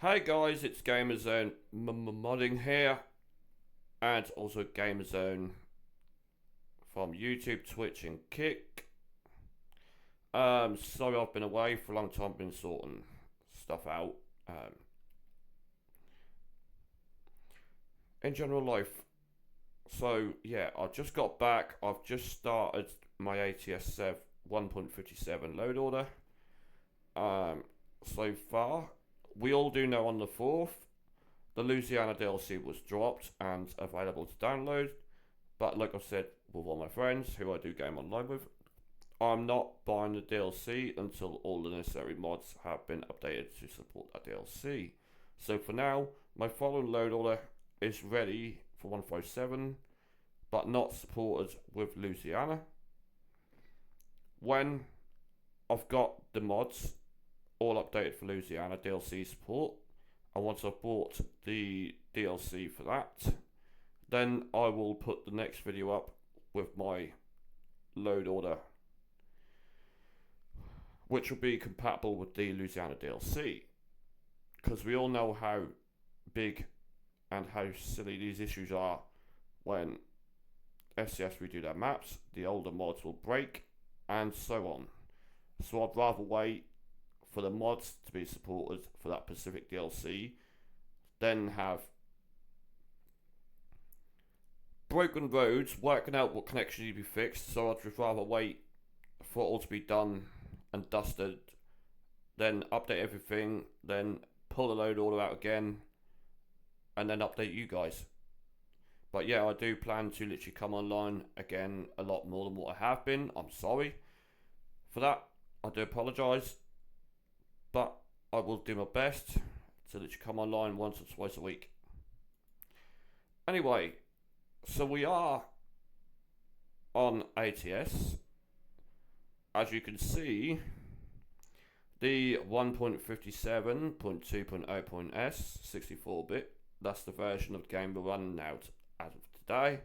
Hey guys, it's Gamerzone Modding here, and also Gamerzone from YouTube, Twitch, and Kick. Sorry I've been away for a long time, been sorting stuff out. Um, in general life. So yeah, I just got back. I've just started my ATS 1.57 load order. So far, we all do know on the 4th, the Louisiana DLC was dropped and available to download. But like I said, with all my friends who I do game online with, I'm not buying the DLC until all the necessary mods have been updated to support that DLC. So for now, my following load order is ready for 157, but not supported with Louisiana. When I've got the mods all updated for Louisiana DLC support, and once I've bought the DLC for that, then I will put the next video up with my load order, which will be compatible with the Louisiana DLC. Because we all know how big and how silly these issues are when SCS redo their maps, the older mods will break, and so on. So I'd rather wait for the mods to be supported for that specific DLC than have broken roads, working out what connections need to be fixed. So I'd just rather wait for it all to be done and dusted, then update everything, then pull the load order out again, and then update you guys. But yeah, I do plan to literally come online again a lot more than what I have been. I'm sorry for that. I do apologise, but I will do my best to literally come online once or twice a week. Anyway, so we are on ATS. As you can see, the 1.57.2.0.s 64-bit, that's the version of the game we're running out as of today.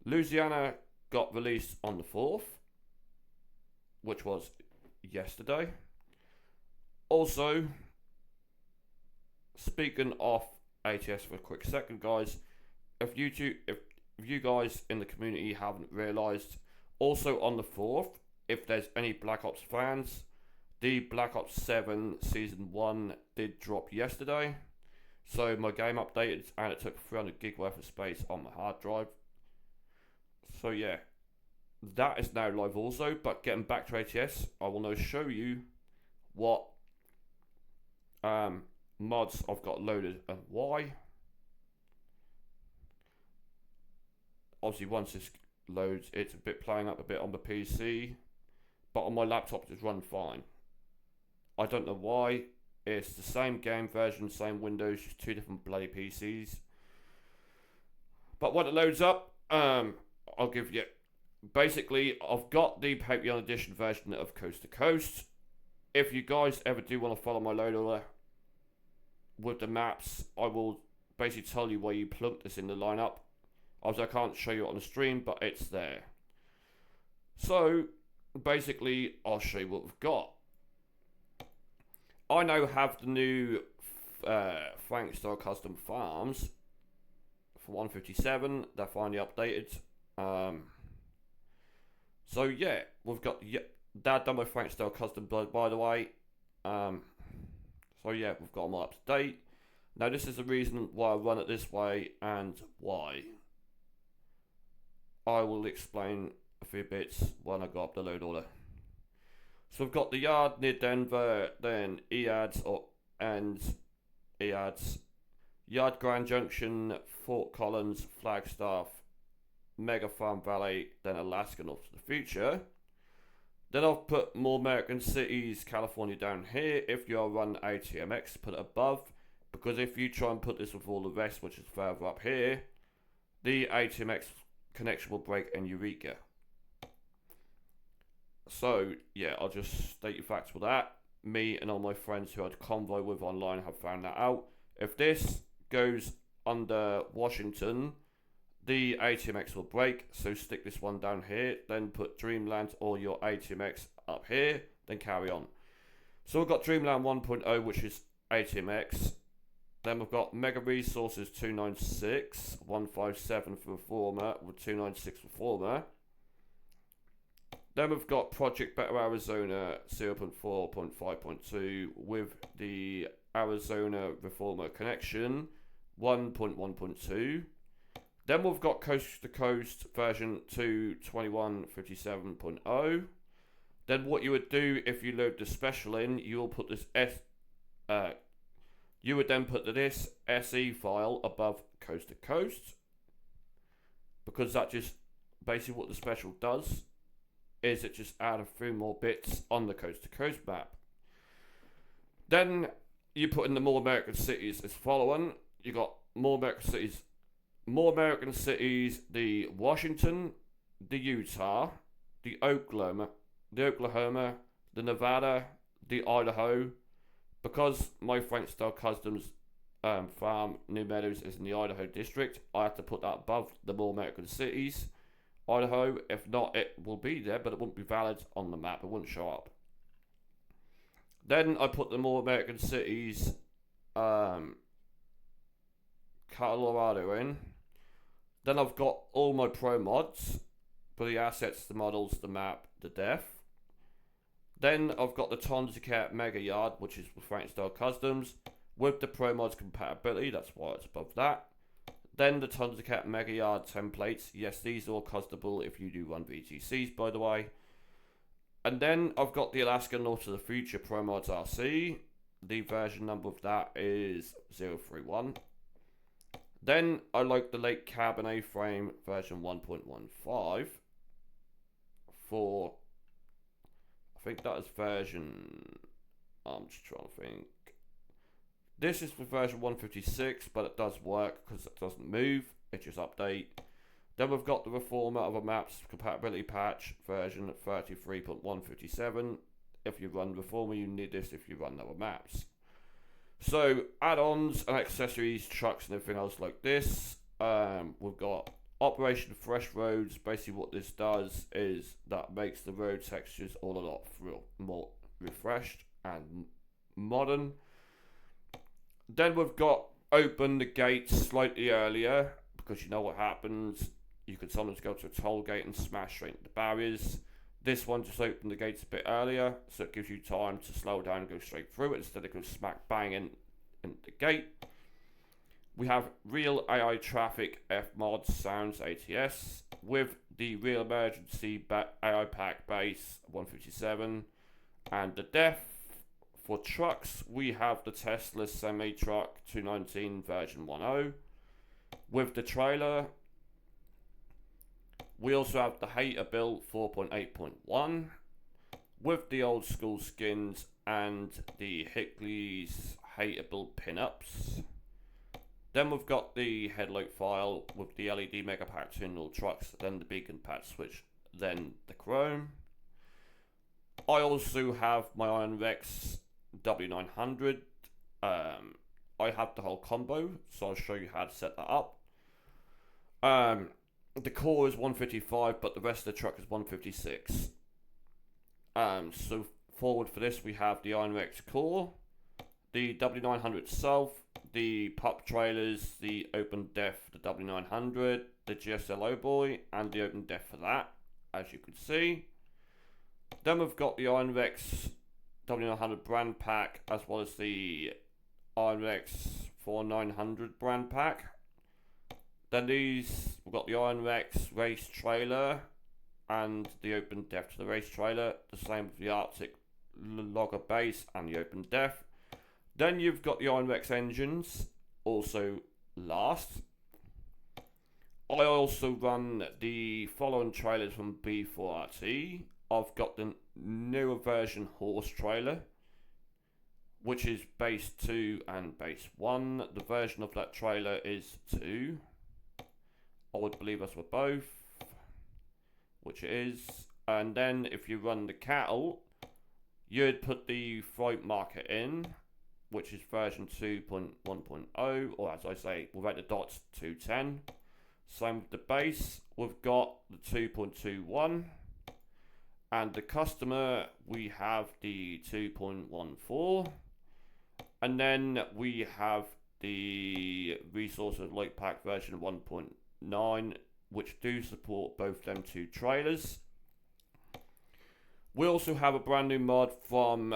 Louisiana got released on the 4th, which was yesterday. Also, speaking of ATS for a quick second, guys, if you guys in the community haven't realised, also on the 4th, if there's any Black Ops fans, the Black Ops 7 Season 1 did drop yesterday. So my game updated and it took 300 gig worth of space on my hard drive. So yeah, that is now live also. But getting back to ATS, I will now show you what mods I've got loaded and why. Obviously once this loads, it's a bit playing up a bit on the PC, but on my laptop it's run fine. I don't know why. It's the same game version, same Windows, just two different bloody PCs. But when it loads up, I'll give you. Basically, I've got the Patreon edition version of Coast to Coast. If you guys ever do want to follow my load order with the maps, I will basically tell you where you plunk this in the lineup. Obviously, I can't show you it on the stream, but it's there. So, basically, I'll show you what we've got. I now have the new Frank Style Custom Farms for 157. They're finally updated. So yeah, we've got Dad done my Frank Style Custom, by the way. So yeah, we've got them all up to date. Now this is the reason why I run it this way and why. I will explain a few bits when I got up the load order. So we've got the yard near Denver, then EADS, Yard Grand Junction, Fort Collins, Flagstaff, Mega Farm Valley, then Alaska North to the future. Then I've put more American cities, California down here. If you are running ATMX, put it above, because if you try and put this with all the rest, which is further up here, the ATMX connection will break in Eureka. So yeah, I'll just state your facts with that. Me and all my friends who I'd convoy with online have found that out. If this goes under Washington, the ATMX will break, so stick this one down here, then put Dreamland or your ATMX up here, then carry on. So we've got Dreamland 1.0, which is ATMX. Then we've got Mega Resources 296, 157 for Reformer with 296 Reformer. Then we've got Project Better Arizona 0.4.5.2 with the Arizona Reformer connection 1.1.2. Then we've got Coast to Coast version 2.21.57.0. Then what you would do if you load the special in, you'll put this you would then put this SE file above Coast to Coast, because that just basically what the special does is it just add a few more bits on the Coast to Coast map. Then you put in the More American Cities as following. You got More American Cities, the Washington, the Utah, the Oklahoma, the Nevada, the Idaho. Because my French style customs farm New Meadows is in the Idaho district, I have to put that above the More American Cities, Idaho. If not, it will be there, but it won't be valid on the map. It won't show up. Then I put the More American Cities, Colorado in. Then I've got all my pro mods for the assets, the models, the map, the def. Then I've got the Tonsicat Mega Yard, which is with French style customs, with the Pro Mods compatibility. That's why it's above that. Then the Tonsicat Mega Yard templates. Yes, these are all customable if you do run VTCs, by the way. And then I've got the Alaska North to the Future Pro Mods RC. The version number of that is 031. Then I like the Lake Cabernet Frame version 1.15 for, I think that is version, I'm just trying to think. This is for version 156, but it does work because it doesn't move, it just update. Then we've got the Reformer of a Maps compatibility patch version 33.157. If you run Reformer, you need this if you run other maps. So add-ons and accessories, trucks and everything else like this. We've got Operation Fresh Roads. Basically what this does is that makes the road textures all a lot more refreshed and modern. Then we've got Open the Gates slightly earlier, because you know what happens. You can sometimes go to a toll gate and smash straight into the barriers. This one just opened the gates a bit earlier, so it gives you time to slow down and go straight through it instead of go smack bang in the gate. We have Real AI Traffic F-Mod Sounds ATS with the Real Emergency AI Pack Base 157. And the def for trucks, we have the Tesla Semi-Truck 219 version 1.0. With the trailer, we also have the Hater Build 4.8.1 with the old school skins and the Hickley's Hater Build pinups. Then we've got the headlight file with the LED Mega Pack Tunnel trucks, then the beacon patch switch, then the chrome. I also have my Iron Rex W900. I have the whole combo, so I'll show you how to set that up. The core is 155, but the rest of the truck is 156. So forward for this, we have the Iron Rex core, the W900 itself, the pup trailers, the open def, the W900, the GSLO boy, and the open def for that, as you can see. Then we've got the Iron Rex W900 brand pack, as well as the Iron Rex 4900 brand pack. Then we've got the Iron Rex race trailer and the open def to the race trailer. The same with the Arctic logger base and the open def. Then you've got the Iron Rex engines, also last. I also run the following trailers from B4RT. I've got the newer version horse trailer, which is base 2 and base 1. The version of that trailer is 2. I would believe that's for both, which it is. And then if you run the cattle, you'd put the freight marker in, which is version 2.1.0, or as I say, without the dots, 210. Same with the base, we've got the 2.21. And the customer, we have the 2.14. And then we have the Resources Light Pack version 1.9, which do support both them two trailers. We also have a brand new mod from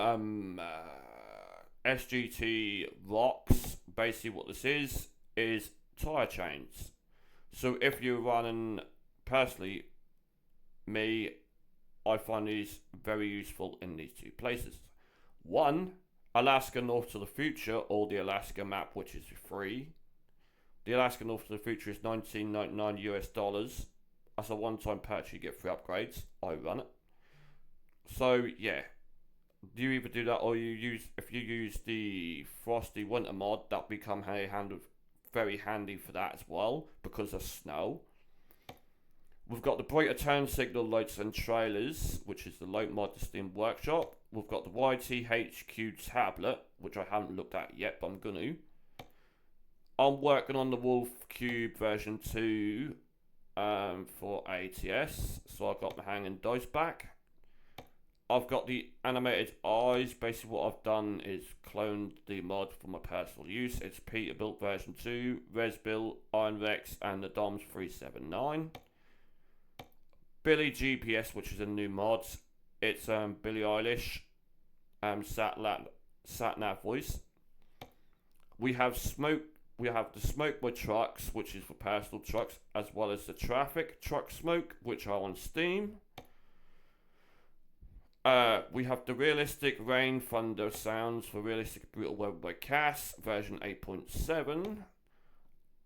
SGT Rocks. Basically what this is tire chains. So if you're running, personally, me, I find these very useful in these two places. One, Alaska North to the Future, or the Alaska map, which is free. The Alaska North to the Future is $19.99 US. That's a one-time purchase, you get free upgrades. I run it. So yeah, you either do that or if you use the Frosty Winter mod, that'll become very handy for that as well, because of snow. We've got the brighter turn signal lights and trailers, which is the light mod to Steam Workshop. We've got the YTHQ tablet, which I haven't looked at yet, but I'm gonna. I'm working on the Wolf Cube version 2 for ATS, so I've got the hanging dice back. I've got the animated eyes. Basically what I've done is cloned the mod for my personal use. It's Peterbilt version 2, Resbill, Iron Rex, and the DOMS 379. Billy GPS, which is a new mod. It's Billie Eilish, sat nav voice. We have smoke. We have the Smoke My Trucks, which is for personal trucks, as well as the Traffic Truck Smoke, which are on Steam. We have the Realistic Rain Thunder Sounds for Realistic Brutal Weather by Cass, version 8.7,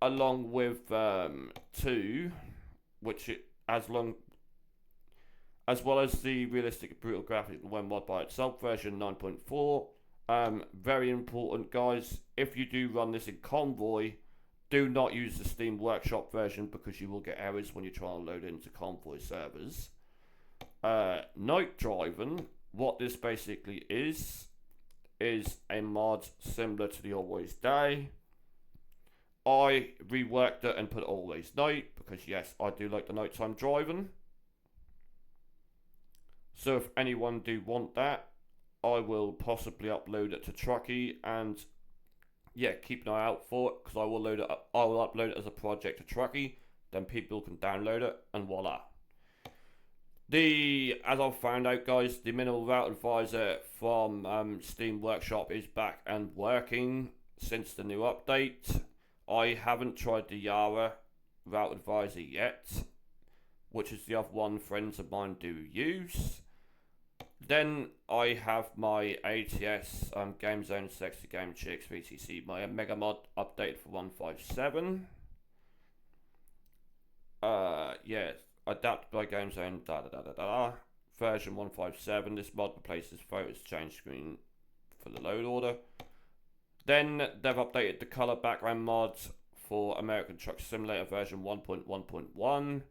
along with 2, as well as the Realistic Brutal Graphic Weather mod by itself, version 9.4. Very important, guys. If you do run this in Convoy, do not use the Steam Workshop version, because you will get errors when you try and load into Convoy servers. Night Driving, what this basically is a mod similar to the Always Day. I reworked it and put Always Night, because yes, I do like the nighttime driving. So if anyone do want that, I will possibly upload it to Truckee, and yeah, keep an eye out for it, because I will upload it as a project to Truckee, then people can download it, and voila. As I've found out, guys, the Minimal Route Advisor from Steam Workshop is back and working since the new update. I haven't tried the Yara Route Advisor yet, which is the other one friends of mine do use. Then I have my ATS Game Zone Sexy Game Chicks VTC, my Mega Mod update for 157. Yeah, adapted by Game Zone, version 157. This mod replaces photos change screen for the load order. Then they've updated the color background mods for American Truck Simulator version 1.1.1.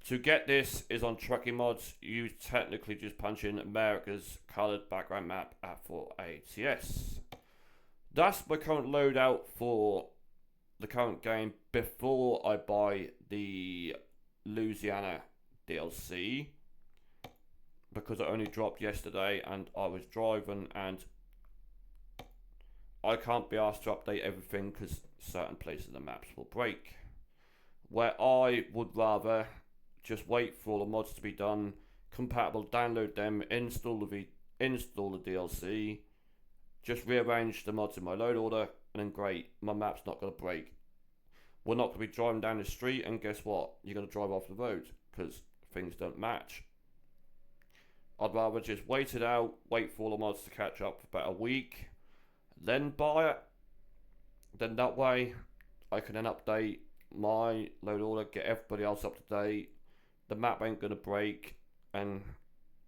To get this is on Truckee Mods. You technically just punch in America's colored background map for ATS. That's my current loadout for the current game before I buy the Louisiana DLC, because it only dropped yesterday and I was driving and I can't be asked to update everything because certain places the maps will break. Where I would rather just wait for all the mods to be done, compatible, download them, install the DLC, just rearrange the mods in my load order, and then great, my map's not going to break. We're not going to be driving down the street, and guess what? You're going to drive off the road because things don't match. I'd rather just wait it out, wait for all the mods to catch up for about a week, then buy it. Then that way, I can then update my load order, get everybody else up to date. The map ain't going to break, and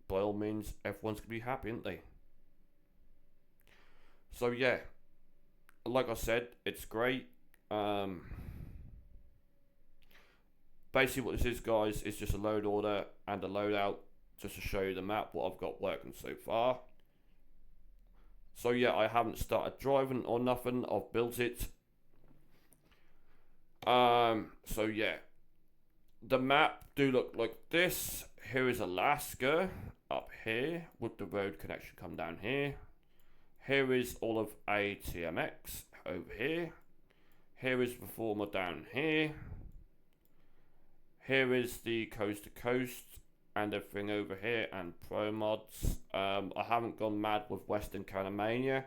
by all means, everyone's going to be happy, aren't they? So yeah, like I said, it's great. Basically what this is, guys, is just a load order and a loadout, just to show you the map, what I've got working so far. So yeah, I haven't started driving or nothing, I've built it. So yeah, the map do look like this. Here is Alaska up here with the road connection come down here. Here is all of ATMX over here. Here is Reformer down here. Here is the coast to coast and everything over here, and pro mods. I haven't gone mad with Western Canamania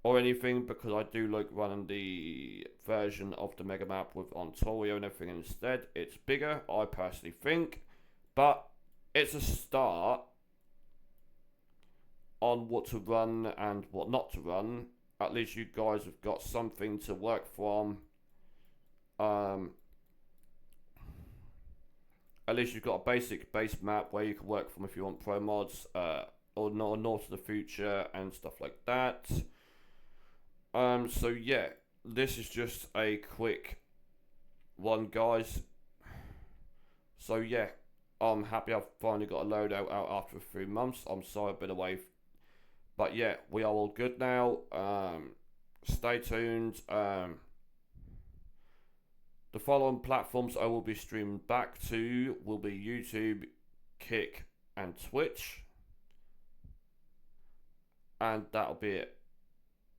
or anything, because I do like running the version of the mega map with Ontario and everything instead. It's bigger, I personally think, but it's a start on what to run and what not to run. At least you guys have got something to work from. At least you've got a basic base map where you can work from if you want pro mods, or North of the Future and stuff like that. So yeah, this is just a quick one, guys. So yeah, I'm happy I've finally got a loadout out after 3 months. I'm sorry I've been away, but yeah, we are all good now. Stay tuned. The following platforms I will be streaming back to will be YouTube, Kick, and Twitch. And that'll be it.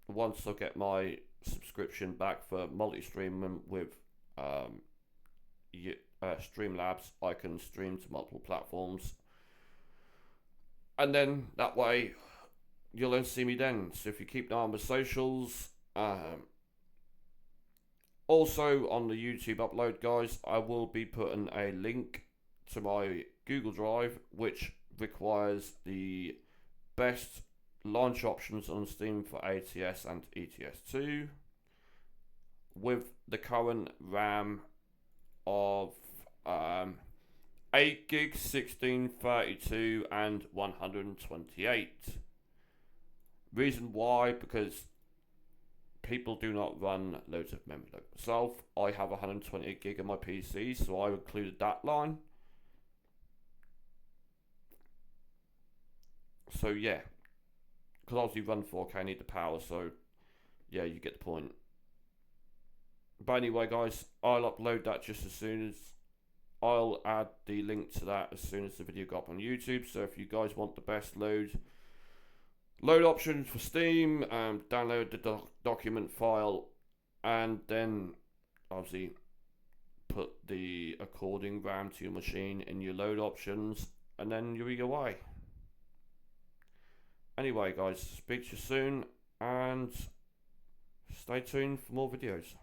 Once I get my subscription back for multi-streaming with Streamlabs, I can stream to multiple platforms. And then that way, you'll then see me then. So if you keep an eye on the socials, also on the YouTube upload, guys, I will be putting a link to my Google Drive, which requires the best launch options on Steam for ATS and ETS2, with the current RAM of 8 gigs, 16, 32, and 128. Reason why, because people do not run loads of memory like myself. I have 128 gig on my PC, so I included that line. So yeah, because obviously run 4K, I need the power, so yeah, you get the point. But anyway, guys, I'll upload that just as soon as, I'll add the link to that as soon as the video got up on YouTube. So if you guys want the best load options for Steam, download the document file, and then obviously put the according RAM to your machine in your load options, and then you'll be away. Anyway, guys, speak to you soon, and stay tuned for more videos.